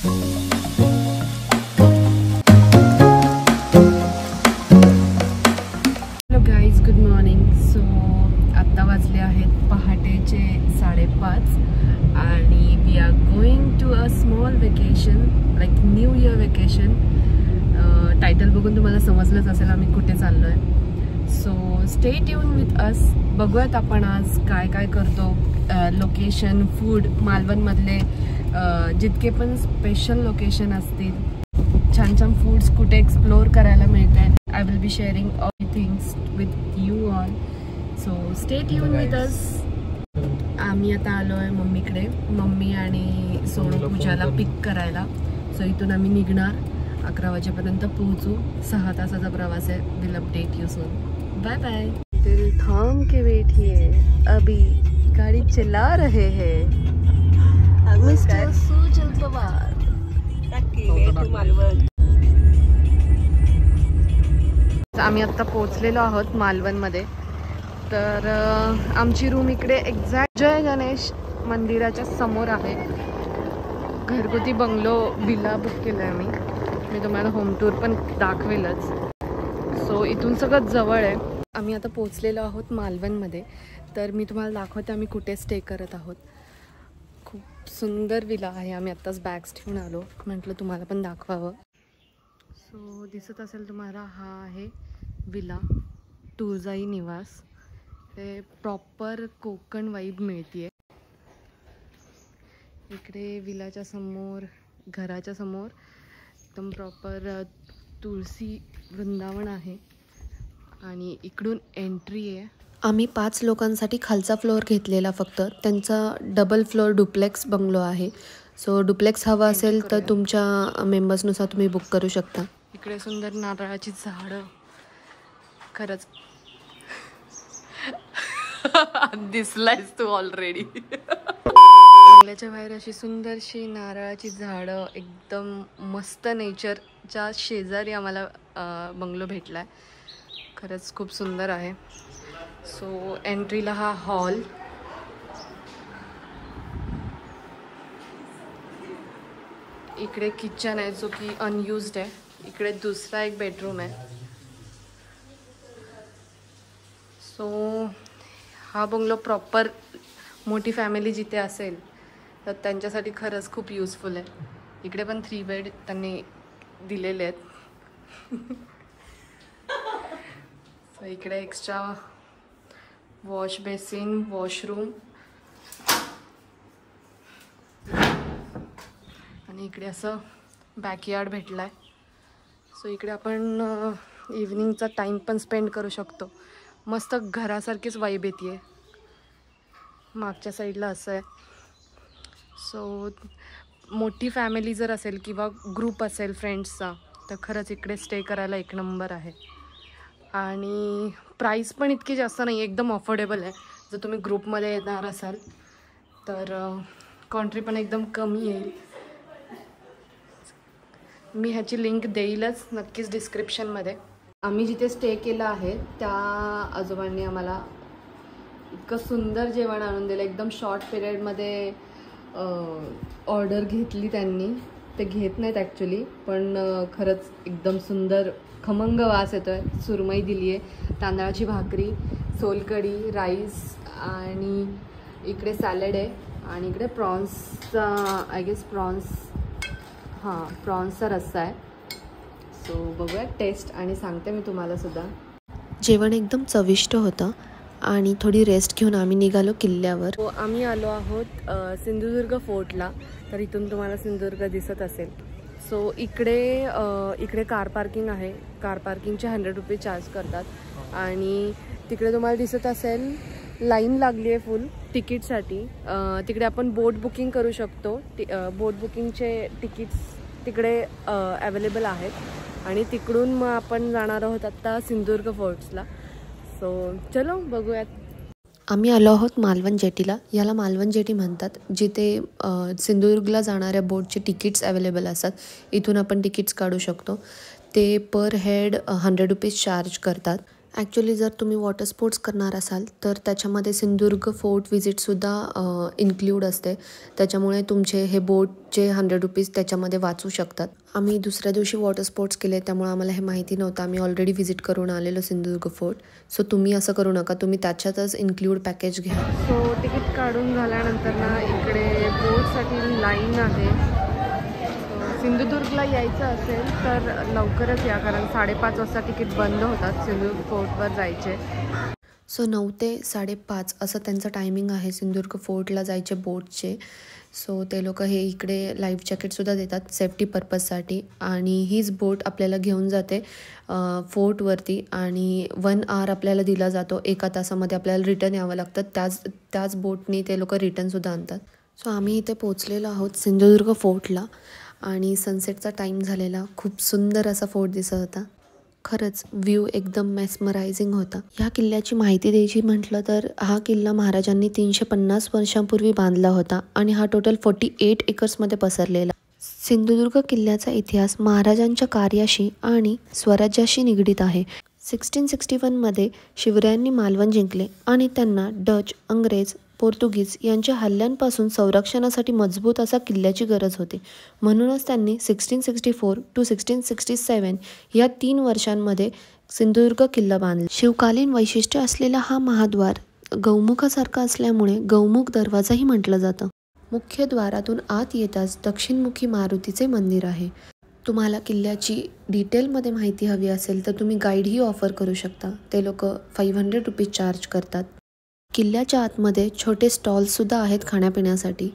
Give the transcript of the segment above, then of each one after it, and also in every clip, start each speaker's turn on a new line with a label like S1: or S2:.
S1: Hello guys, good morning. So आत्ता वाजले आहेत पहाटेचे 5:30 आणि we are going to a small vacation, like new year vacation. Title बघून तुम्हाला समजलंच असेल आम्ही कुठे चाललो आहे. So stay tune with us. बघूयात आपण आज काय काय करतो. लोकेशन, फूड, मालवणमधले जितके पण स्पेशल लोकेशन असतील, छान छान फूड्स कुठे एक्सप्लोर करायला मिळत आहे. I will be sharing all things with you all. So stay tuned with us. आम्ही आता आलो आहे मम्मीकडे. मम्मी आणि सोनू पूजाला पिक करायला. सो इथून आम्ही निघणार. 11 वाजेपर्यंत पोहोचू. 6 तासाचा प्रवास आहे. Will update you soon. Bye bye. दिल थाम के बैठिए, अभी गाड़ी चला रहे हैं मिस्टर सुजल पवार. आम्ही आत्ता पोहोचलेलो आहोत मालवणमध्ये. तर आमची रूम इकडे एक्झॅक्ट जय गणेश मंदिराच्या समोर आहे. घरगुती बंगलो विला बुक केला आहे मी तुम्हाला होम टूर पण दाखवेलच. सो इथून सगळं जवळ आहे. आम्ही आता पोहोचलेलो आहोत मालवणमध्ये. तर मी तुम्हाला दाखवते आम्ही कुठे स्टे करत आहोत. खूप सुंदर विला आहे. आम्ही आत्ताच बॅग्स ठेवून आलो, म्हटलं तुम्हाला पण दाखवावं. सो दिसत असेल तुम्हाला, हा आहे विला तुळजाई निवास. हे प्रॉपर कोकण वाईब मिळते. इकडे विलाच्या समोर, घराच्या समोर एकदम प्रॉपर तुळशी वृंदावन आहे आणि इकडून एंट्री आहे. आम्ही 5 लोकांसाठी खालचा फ्लोअर घेतलेला फक्त. त्यांचा डबल फ्लोअर डुप्लेक्स बंगलो आहे. सो डुप्लेक्स हवा असेल तर तुमच्या मेंबर्सनुसार तुम्ही बुक करू शकता. इकडे सुंदर नारळाची झाडं. खरंच दिसलायस तू ऑलरेडी. बंगल्याच्या बाहेर अशी सुंदरशी नारळाची झाडं, एकदम मस्त नेचरच्या शेजारी आम्हाला बंगलो भेटलाय. खरंच खूप सुंदर आहे. सो एंट्रीला हा हॉल. इकडे किचन आहे जो की अनयुज्ड आहे. इकडे दुसरा एक बेडरूम आहे. सो हा बंगलो प्रॉपर मोठी फॅमिली जिथे असेल तर त्यांच्यासाठी खरंच खूप युजफुल आहे. इकडे पण 3 बेड त्यांनी दिलेले आहेत. सो इकडे एक्स्ट्रा वॉश बेसिन, वॉशरूम आणि इकडे असं बॅकयार्ड भेटला आहे. सो इकडे आपण इव्हनिंगचा टाईम पण स्पेंड करू शकतो. मस्त घरासारखीच वाईब येते. मागच्या साईडला असं आहे. सो मोठी फॅमिली जर असेल किंवा ग्रुप असेल फ्रेंड्सचा तर खरंच इकडे स्टे करायला एक नंबर आहे. आणि प्राईस पण इतकी जास्त नाही, एकदम अफोर्डेबल आहे. जर तुम्ही ग्रुपमध्ये येणार असाल तर कॉन्ट्री पण एकदम कमी येईल. मी ह्याची लिंक देईलच नक्कीच डिस्क्रिप्शनमध्ये. आम्ही जिथे स्टे केलं आहे त्या आजोबांनी आम्हाला इतकं सुंदर जेवण आणून दिलं. एकदम शॉर्ट पिरियडमध्ये ऑर्डर घेतली त्यांनी. ते घेत नाहीत ॲक्च्युली, पण खरंच एकदम सुंदर खमंग वास येतो आहे. सुरमई दिली आहे, तांदळाची भाकरी, सोलकढी, राईस आणि इकडे सॅलड आहे. आणि इकडे प्रॉन्सचा आय गेस प्रॉन्सचा रस्सा आहे. सो बघूया टेस्ट आणि सांगते मी तुम्हाला सुद्धा.
S2: जेवण एकदम चविष्ट होतं आणि थोडी रेस्ट घेऊन आम्ही निघालो किल्ल्यावर.
S1: हो, आम्ही आलो आहोत सिंधुदुर्ग फोर्टला. तर इथून तुम्हाला सिंधुदुर्ग दिसत असेल. सो इकडे कार पार्किंग आहे. कार पार्किंगचे 100 रुपये चार्ज करतात. आणि तिकडे तुम्हाला दिसत असेल लाईन लागली आहे फुल तिकीटसाठी. तिकडे आपण बोट बुकिंग करू शकतो. बोट बुकिंगचे तिकीट्स तिकडे अवेलेबल आहेत. आणि तिकडून मग आपण जाणार आहोत आत्ता सिंधुदुर्ग फोर्ट्सला. सो चलो बघूयात.
S2: आम्ही आलो आहोत मालवण जेटीला. याला मालवण जेटी म्हणतात, जिथे सिंधुदुर्गला जाणाऱ्या बोटचे तिकीट्स अवेलेबल असतात. इथून आपण तिकीट्स काढू शकतो. ते पर हेड 100 रुपीज चार्ज करतात. ॲक्च्युली जर तुम्ही वॉटर स्पोर्ट्स करणार असाल तर त्याच्यामध्ये सिंधुदुर्ग फोर्ट व्हिजिटसुद्धा इन्क्ल्यूड असते. त्याच्यामुळे तुमचे हे बोटचे 100 रुपीज त्याच्यामध्ये वाचू शकतात. आम्ही दुसऱ्या दिवशी वॉटर स्पोर्ट्स केले, त्यामुळे आम्हाला हे माहिती नव्हतं. आम्ही ऑलरेडी व्हिजिट करून आलेलो सिंधुदुर्ग फोर्ट. सो तुम्ही असं करू नका, तुम्ही त्याच्यातच इन्क्ल्यूड पॅकेज घ्या.
S1: सो तिकीट काढून झाल्यानंतर ना इकडे बोटसाठी लाईन आहे. सिंधुदुर्गला यायचं असेल तर लवकरच या, कारण 5:30 वाजता तिकीट बंद होतात सिंधुदुर्ग फोर्टवर जायचे.
S2: सो 9 ते 5:30 असं त्यांचं टायमिंग आहे सिंधुदुर्ग फोर्टला जायचे बोटचे. सो ते लोक हे इकडे लाईफ जॅकेटसुद्धा देतात सेफ्टी पर्पजसाठी. आणि हीच बोट आपल्याला घेऊन जाते फोर्टवरती आणि 1 आवर आपल्याला दिला जातो. 1 तासामध्ये आपल्याला रिटर्न यावं लागतं. त्याच बोटनी ते लोक रिटर्नसुद्धा आणतात. सो आम्ही इथे पोचलेलो आहोत सिंधुदुर्ग फोर्टला आणि सनसेटचा टाईम झालेला. खूप सुंदर असा फोर्ट दिसत होता. खरंच व्ह्यू एकदम मेस्मरायझिंग होता. ह्या किल्ल्याची माहिती द्यायची म्हटलं तर हा किल्ला महाराजांनी 350 वर्षांपूर्वी बांधला होता आणि हा टोटल 48 एकर्समध्ये पसरलेला. सिंधुदुर्ग किल्ल्याचा इतिहास महाराजांच्या कार्याशी आणि स्वराज्याशी निगडीत आहे. 1661मध्ये शिवरायांनी मालवण जिंकले आणि त्यांना डच, अंग्रेज, पोर्तुगीज यांच्या हल्ल्यांपासून संरक्षणासाठी मजबूत असा किल्ल्याची गरज होती. म्हणूनच त्यांनी 1664 to 1667 या 3 वर्षांमध्ये सिंधुदुर्ग किल्ला बांधला. शिवकालीन वैशिष्ट्य असलेला हा महाद्वार गौमुखासारखा असल्यामुळे गौमुख दरवाजाही म्हटलं जातं. मुख्य द्वारातून आत येताच दक्षिणमुखी मारुतीचे मंदिर आहे. तुम्हाला किल्ल्याची डिटेलमध्ये माहिती हवी असेल तर तुम्ही गाईडही ऑफर करू शकता. ते लोक 500 रुपीज चार्ज करतात. किल्ल्याच्या आतमध्ये छोटे स्टॉल्ससुद्धा आहेत खाण्यापिण्यासाठी.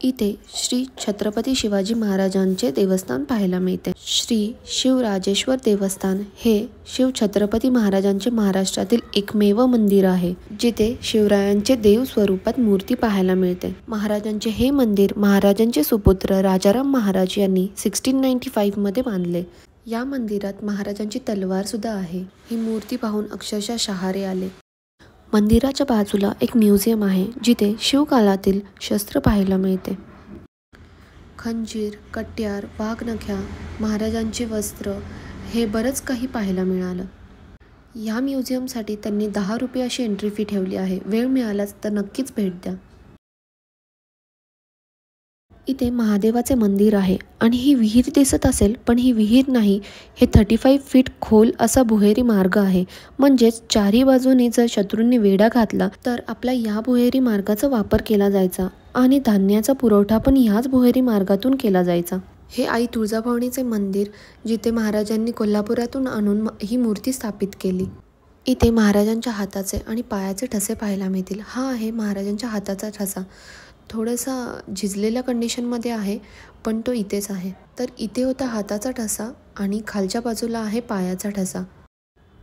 S2: इथे श्री छत्रपती शिवाजी महाराजांचे देवस्थान पाहायला मिळते. श्री शिवराजेश्वर देवस्थान हे शिव छत्रपती महाराजांचे महाराष्ट्रातील एकमेव मंदिर आहे जिथे शिवरायांचे देव स्वरूपात मूर्ती पाहायला मिळते. महाराजांचे हे मंदिर महाराजांचे सुपुत्र राजाराम महाराज यांनी 1695 मध्ये बांधले. या मंदिरात महाराजांची तलवार सुद्धा आहे. ही मूर्ती पाहून अक्षरशः शहारे आले. मंदिराच्या बाजूला एक म्युझियम आहे जिथे शिवकालातील शस्त्र पाहायला मिळते. खंजीर, कट्यार, वाघनख्या, महाराजांचे वस्त्र हे बरंच काही पाहायला मिळालं. या म्युझियमसाठी त्यांनी 10 रुपये अशी एंट्री फी ठेवली आहे. वेळ मिळालाच तर नक्कीच भेट द्या. इथे महादेवाचे मंदिर आहे आणि ही विहीर दिसत असेल, पण ही विहीर नाही. हे 35 फीट खोल असा भुहेरी मार्ग आहे. म्हणजेच चारही बाजूनी जर शत्रूंनी वेढा घातला तर आपला या भुहेरी मार्गाचा वापर केला जायचा आणि धान्याचा पुरवठा पण ह्याच भुहेरी मार्गातून केला जायचा. हे आई तुळजाभवानीचे मंदिर जिथे महाराजांनी कोल्हापुरातून आणून ही मूर्ती स्थापित केली. इथे महाराजांच्या हाताचे आणि पायाचे ठसे पाहायला मिळतील. हा आहे महाराजांच्या हाताचा ठसा. थोडासा झिजलेल्या कंडिशनमध्ये आहे, पण तो इथेच आहे. तर इथे होता हाताचा ठसा आणि खालच्या बाजूला आहे पायाचा ठसा.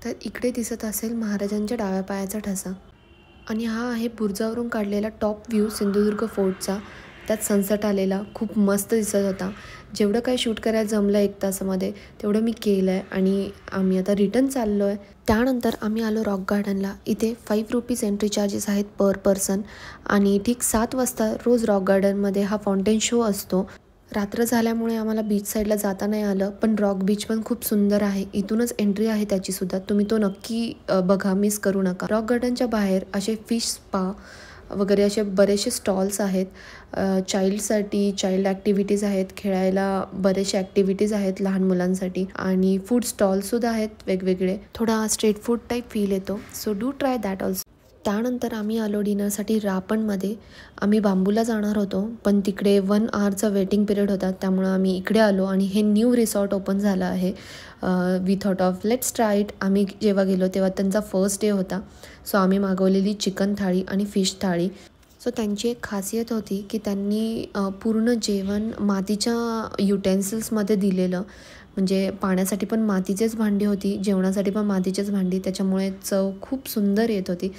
S2: तर इकडे दिसत असेल महाराजांच्या डाव्या पायाचा ठसा. आणि हा आहे बुर्जावरून काढलेला टॉप व्ह्यू सिंधुदुर्ग फोर्टचा. त्यात सनसेट आलेला खूप मस्त दिसत होता. जेवढं काही शूट करायला जमलं 1 तासामध्ये तेवढं मी केलं आहे आणि आम्ही आता रिटर्न चाललो आहे. त्यानंतर आम्ही आलो रॉक गार्डनला. इथे 5 रुपीज एंट्री चार्जेस आहेत पर पर्सन आणि ठीक 7 वाजता रोज रॉक गार्डनमध्ये हा फाउंटेन शो असतो. रात्र झाल्यामुळे आम्हाला बीच साईडला जाता नाही आलं, पण रॉक बीच पण खूप सुंदर आहे. इथूनच एंट्री आहे त्याचीसुद्धा. तुम्ही तो नक्की बघा, मिस करू नका. रॉक गार्डनच्या बाहेर असे फिश स्पा वगैरे असे बरेचसे स्टॉल्स आहेत. चाइल्डसाठी चाइल्ड ॲक्टिव्हिटीज आहेत, खेळायला बरेचसे ॲक्टिव्हिटीज आहेत लहान मुलांसाठी आणि फूड स्टॉल्ससुद्धा आहेत वेगवेगळे. थोडा स्ट्रीट फूड टाईप फील येतो. So do try that also. त्यानंतर आम्ही आलो डिनरसाठी रापणमध्ये. आम्ही बांबूला जाणार होतो, पण तिकडे 1 आवरचा वेटिंग पिरियड होता, त्यामुळं आम्ही इकडे आलो आणि हे न्यू रिसॉर्ट ओपन झालं आहे. We thought of let's try it. आम्ही जेव्हा गेलो तेव्हा त्यांचा फर्स्ट डे होता. सो आम्ही मागवलेली चिकन थाळी आणि फिश थाळी. सो त्यांची एक खासियत होती की त्यांनी पूर्ण जेवण मातीच्या युटेन्सिल्समध्ये दिलेलं. म्हणजे पाण्यासाठी पण मातीचेच भांडी होती, जेवणासाठी पण मातीचेच भांडी. त्याच्यामुळे चव खूप सुंदर येत होती.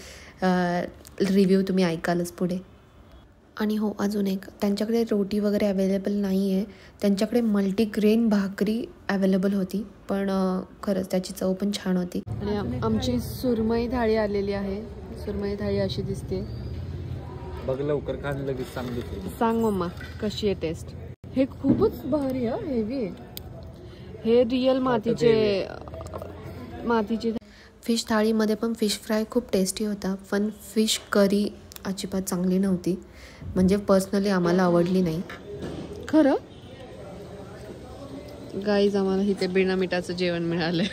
S2: रिव्ह्यू तुम्ही ऐकालच पुढे. आणि हो, अजून एक, त्यांच्याकडे रोटी वगैरे अवेलेबल नाही आहे. त्यांच्याकडे मल्टीग्रेन भाकरी अवेलेबल होती, पण खरंच त्याची चव पण छान होती.
S1: आणि आमची सुरमई थाळी आलेली आहे. सुरमई थाळी अशी दिसते.
S3: बघ लवकर खान लगेच
S1: सांग मम्मा कशी आहे टेस्ट. हे खूपच भारी हेवी आहे. हे रिअल मातीचे
S2: फिश थाळीमध्ये पण फिश फ्राय खूप टेस्टी होता, पण फिश करी अजिबात चांगली नव्हती, म्हणजे पर्सनली आम्हाला आवडली नाही.
S1: खरं गाईज आम्हाला इथे बिना मिठाचं जेवण मिळालंय.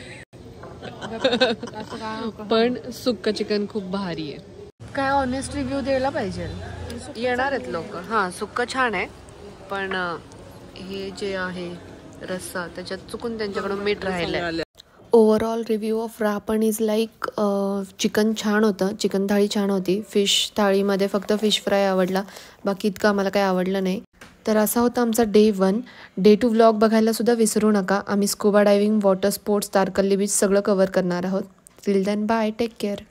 S1: पण सुक्क चिकन खूप भारी आहे. काय ऑनेस्ट रिव्ह्यू द्यायला पाहिजे. येणार आहेत लोक. हां सुक्क छान आहे, पण हे जे आहे रस्सा त्याच्यात चुकून त्यांच्याकडून मीठ राहिलंय.
S2: Overall review of Rapan is like chicken छान होतं, चिकन थाळी छान होती. फिश थाळीमध्ये फक्त फिश फ्राय आवडला, बाकी इतकं आम्हाला काही आवडलं नाही. तर असा होता आमचा डे 1. डे 2 व्लॉग बघायला सुद्धा विसरू नका. आम्ही scuba diving, water sports, Tarkarli beach सगळं कव्हर करणार आहोत. Till then bye, take care.